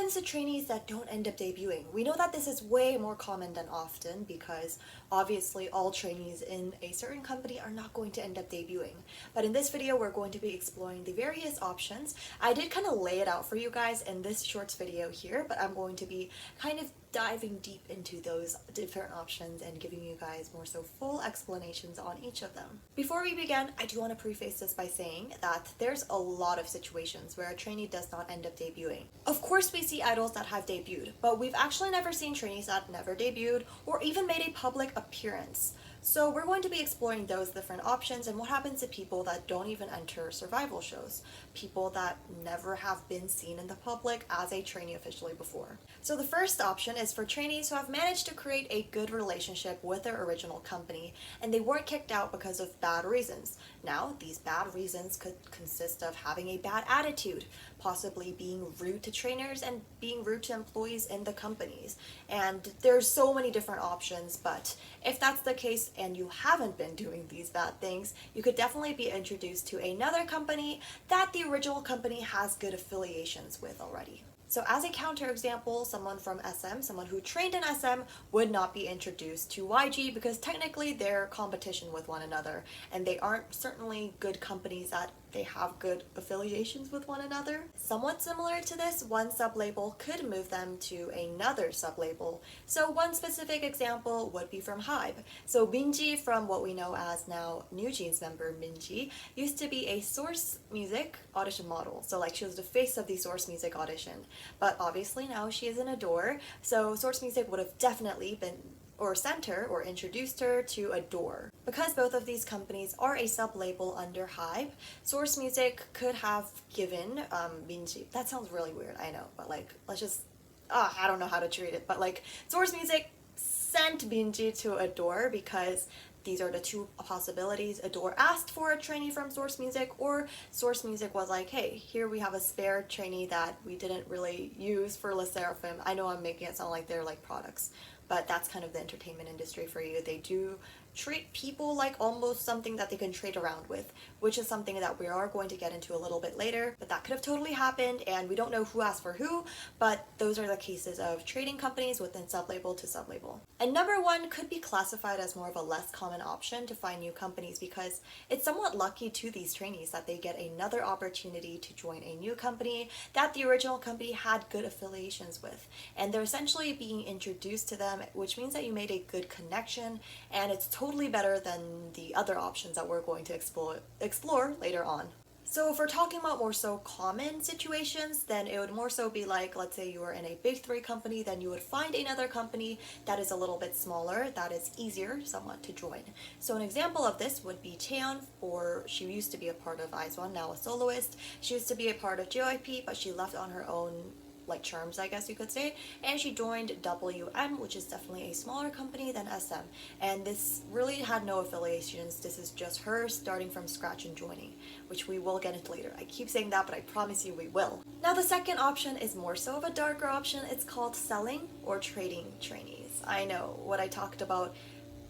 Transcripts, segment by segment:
happens to trainees that don't end up debuting? We know that this is way more common than often because obviously all trainees in a certain company are not going to end up debuting. But in this video, we're going to be exploring the various options. I did kind of lay it out for you guys in this shorts video here, but I'm going to be kind of diving deep into those different options and giving you guys more so full explanations on each of them. Before we begin, I do want to preface this by saying that there's a lot of situations where a trainee does not end up debuting. Of course, we see idols that have debuted, but we've actually never seen trainees that never debuted or even made a public appearance. So we're going to be exploring those different options and what happens to people that don't even enter survival shows, people that never have been seen in the public as a trainee officially before. So the first option is for trainees who have managed to create a good relationship with their original company and they weren't kicked out because of bad reasons. Now, these bad reasons could consist of having a bad attitude, possibly being rude to trainers and being rude to employees in the companies. And there's so many different options, but if that's the case and you haven't been doing these bad things, you could definitely be introduced to another company that the original company has good affiliations with already. So as a counterexample, someone from SM, someone who trained in SM, would not be introduced to YG because technically they're competition with one another and they aren't certainly good companies that they have good affiliations with one another. Somewhat similar to this, one sublabel could move them to another sublabel. So one specific example would be from HYBE. So Minji, from what we know as now New Jeans member Minji, used to be a Source Music audition model. So like she was the face of the Source Music audition. But obviously now she is in Adore, so Source Music would have definitely been or sent her or introduced her to Adore. Because both of these companies are a sub-label under HYBE, Source Music could have given Minji, that sounds really weird, I know, but like, let's just, I don't know how to treat it, but like, Source Music sent Minji to Adore because these are the two possibilities. Adore asked for a trainee from Source Music, or Source Music was like, hey, here we have a spare trainee that we didn't really use for Le Sserafim. I know I'm making it sound like they're like products, but that's kind of the entertainment industry for you. They do treat people like almost something that they can trade around with, which is something that we are going to get into a little bit later, but that could have totally happened and we don't know who asked for who, but those are the cases of trading companies within sublabel to sublabel. And number one could be classified as more of a less common option to find new companies because it's somewhat lucky to these trainees that they get another opportunity to join a new company that the original company had good affiliations with, and they're essentially being introduced to them, which means that you made a good connection and it's totally better than the other options that we're going to explore later on. So if we're talking about more so common situations, then it would more so be like, let's say you were in a big three company, then you would find another company that is a little bit smaller, that is easier somewhat to join. So an example of this would be Taeyeon, or she used to be a part of IZ*ONE, now a soloist. She used to be a part of JYP, but she left on her own like terms, I guess you could say, and she joined WM, which is definitely a smaller company than SM, and this really had no affiliations. This is just her starting from scratch and joining, which we will get into later. I keep saying that, but I promise you we will. Now the second option is more so of a darker option. It's called selling or trading trainees. I know what I talked about,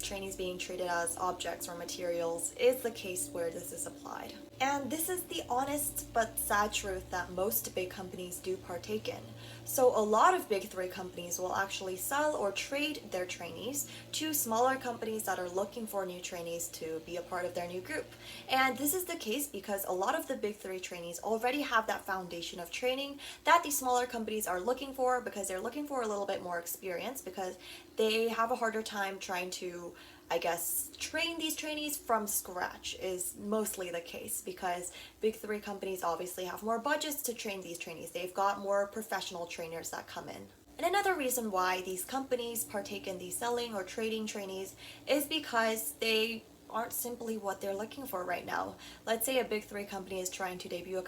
trainees being treated as objects or materials, is the case where this is applied. And this is the honest but sad truth that most big companies do partake in. So a lot of big three companies will actually sell or trade their trainees to smaller companies that are looking for new trainees to be a part of their new group. And this is the case because a lot of the big three trainees already have that foundation of training that the smaller companies are looking for, because they're looking for a little bit more experience because they have a harder time trying to, I guess, train these trainees from scratch is mostly the case because big three companies obviously have more budgets to train these trainees. They've got more professional trainers that come in. And another reason why these companies partake in these selling or trading trainees is because they aren't simply what they're looking for right now. Let's say a big three company is trying to debut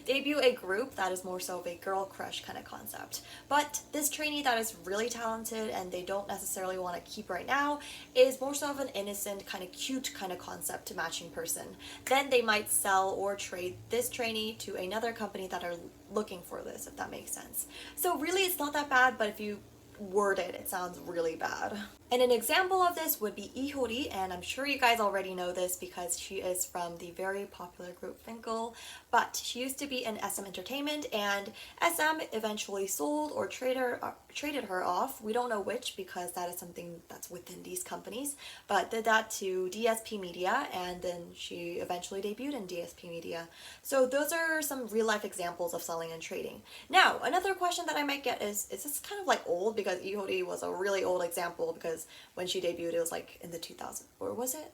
debut a group that is more so of a girl crush kind of concept. But this trainee that is really talented and they don't necessarily want to keep right now is more so of an innocent, kind of cute kind of concept to matching person. Then they might sell or trade this trainee to another company that are looking for this, if that makes sense. So really it's not that bad, but if you word it, it sounds really bad. And an example of this would be Ihori, and I'm sure you guys already know this because she is from the very popular group Finkel, but she used to be in SM Entertainment, and SM eventually sold or traded her off. We don't know which because that is something that's within these companies, but did that to DSP Media, and then she eventually debuted in DSP Media. So those are some real life examples of selling and trading. Now, another question that I might get is this kind of like old? Because Ihori was a really old example because when she debuted, it was like in the 2000s, or was it?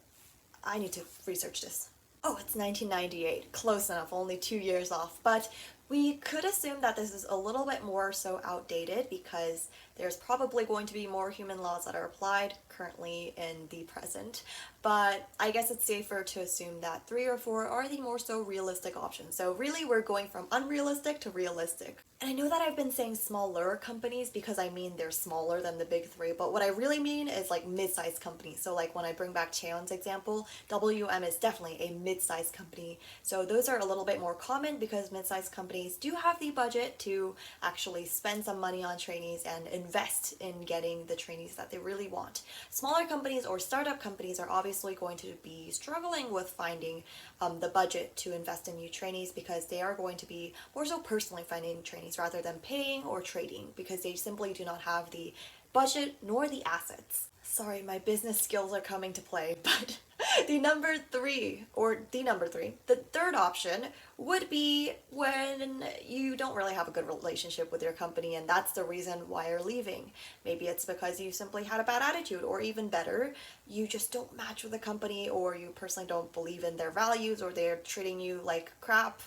I need to research this. Oh, it's 1998. Close enough, only 2 years off. But we could assume that this is a little bit more so outdated because there's probably going to be more human laws that are applied currently in the present. But I guess it's safer to assume that 3 or 4 are the more so realistic options. So really we're going from unrealistic to realistic. And I know that I've been saying smaller companies because I mean they're smaller than the big 3, but what I really mean is like mid-sized companies. So like when I bring back Cheon's example, WM is definitely a mid-sized company. So those are a little bit more common because mid-sized companies do have the budget to actually spend some money on trainees and invest in getting the trainees that they really want. Smaller companies or startup companies are obviously going to be struggling with finding the budget to invest in new trainees because they are going to be more so personally finding trainees rather than paying or trading because they simply do not have the budget nor the assets. Sorry, my business skills are coming to play, but the third option would be when you don't really have a good relationship with your company and that's the reason why you're leaving. Maybe it's because you simply had a bad attitude, or even better, you just don't match with the company, or you personally don't believe in their values, or they're treating you like crap.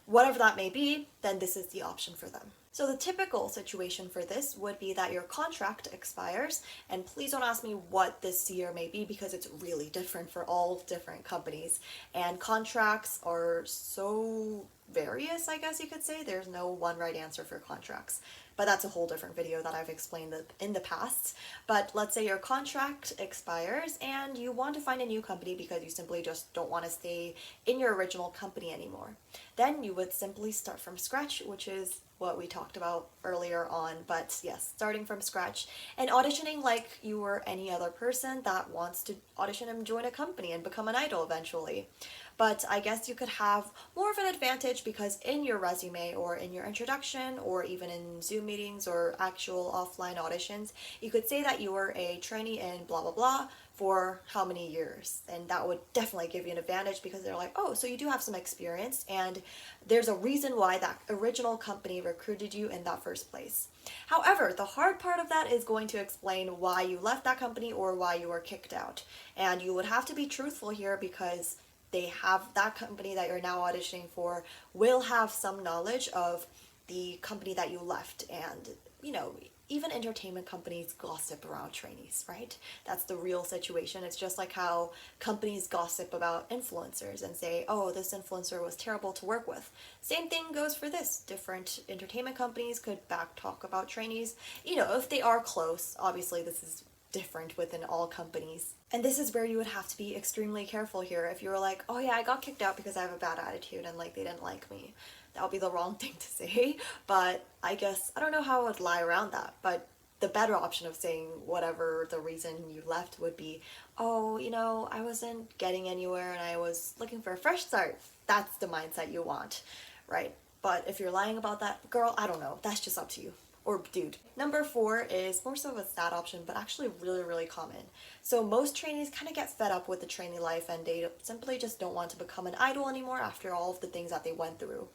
Whatever that may be, then this is the option for them. So the typical situation for this would be that your contract expires, and please don't ask me what this year may be because it's really different for all different companies. And contracts are so various, I guess you could say. There's no one right answer for contracts. But that's a whole different video that I've explained in the past. But let's say your contract expires and you want to find a new company because you simply just don't want to stay in your original company anymore. Then you would simply start from scratch, which is what we talked about earlier on, but yes, starting from scratch and auditioning like you were any other person that wants to audition and join a company and become an idol eventually. But I guess you could have more of an advantage because in your resume or in your introduction or even in Zoom meetings or actual offline auditions, you could say that you were a trainee in blah blah blah for how many years, and that would definitely give you an advantage because they're like, oh, so you do have some experience and there's a reason why that original company recruited you in that first place. However, the hard part of that is going to explain why you left that company or why you were kicked out, and you would have to be truthful here because they have that company that you're now auditioning for will have some knowledge of the company that you left. And even entertainment companies gossip around trainees, right? That's the real situation. It's just like how companies gossip about influencers and say, oh, this influencer was terrible to work with. Same thing goes for this. Different entertainment companies could back talk about trainees. If they are close, obviously this is different within all companies. And this is where you would have to be extremely careful here. If you were like, oh yeah, I got kicked out because I have a bad attitude and like they didn't like me, that would be the wrong thing to say. But I guess I don't know how I would lie around that, but the better option of saying whatever the reason you left would be, oh, I wasn't getting anywhere and I was looking for a fresh start. That's the mindset you want, right? But if you're lying about that, girl, I don't know, that's just up to you. Or dude. Number 4 is more so of a sad option, but actually really, really common. So most trainees kind of get fed up with the trainee life and they simply just don't want to become an idol anymore after all of the things that they went through.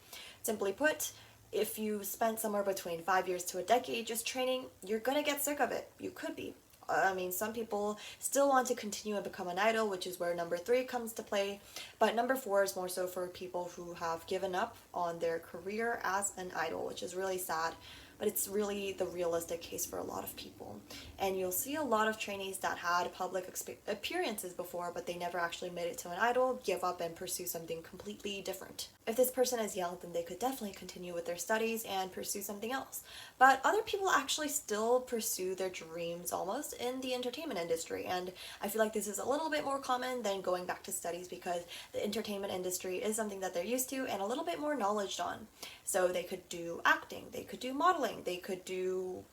Simply put, if you spent somewhere between 5 years to a decade just training, you're gonna get sick of it. You could be. I mean, some people still want to continue and become an idol, which is where number 3 comes to play. But number 4 is more so for people who have given up on their career as an idol, which is really sad. But it's really the realistic case for a lot of people. And you'll see a lot of trainees that had public appearances before, but they never actually made it to an idol, give up and pursue something completely different. If this person is young, then they could definitely continue with their studies and pursue something else. But other people actually still pursue their dreams almost in the entertainment industry. And I feel like this is a little bit more common than going back to studies because the entertainment industry is something that they're used to and a little bit more knowledge on. So they could do acting, they could do modeling, they could do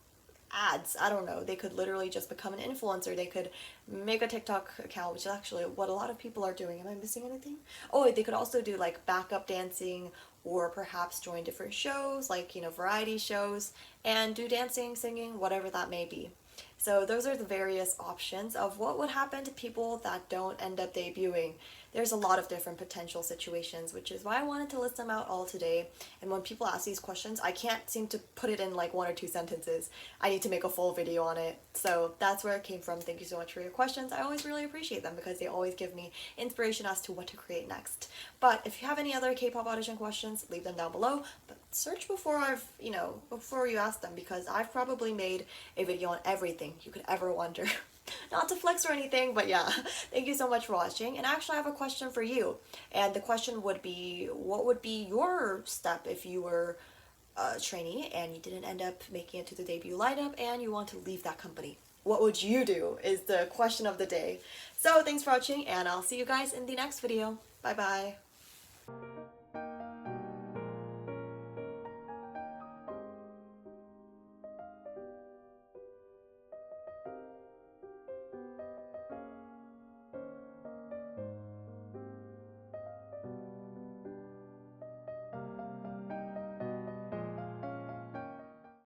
ads. I don't know. They could literally just become an influencer. They could make a TikTok account, which is actually what a lot of people are doing. Am I missing anything? Oh, they could also do like backup dancing, or perhaps join different shows, like, variety shows, and do dancing, singing, whatever that may be. So those are the various options of what would happen to people that don't end up debuting. There's a lot of different potential situations, which is why I wanted to list them out all today. And when people ask these questions, I can't seem to put it in like 1 or 2 sentences. I need to make a full video on it. So that's where it came from. Thank you so much for your questions. I always really appreciate them because they always give me inspiration as to what to create next. But if you have any other K-pop audition questions, leave them down below. But search before you ask them, because I've probably made a video on everything you could ever wonder. Not to flex or anything, but yeah, thank you so much for watching. And actually I have a question for you. And the question would be, what would be your step if you were a trainee and you didn't end up making it to the debut lineup and you want to leave that company? What would you do is the question of the day. So thanks for watching, and I'll see you guys in the next video. Bye bye.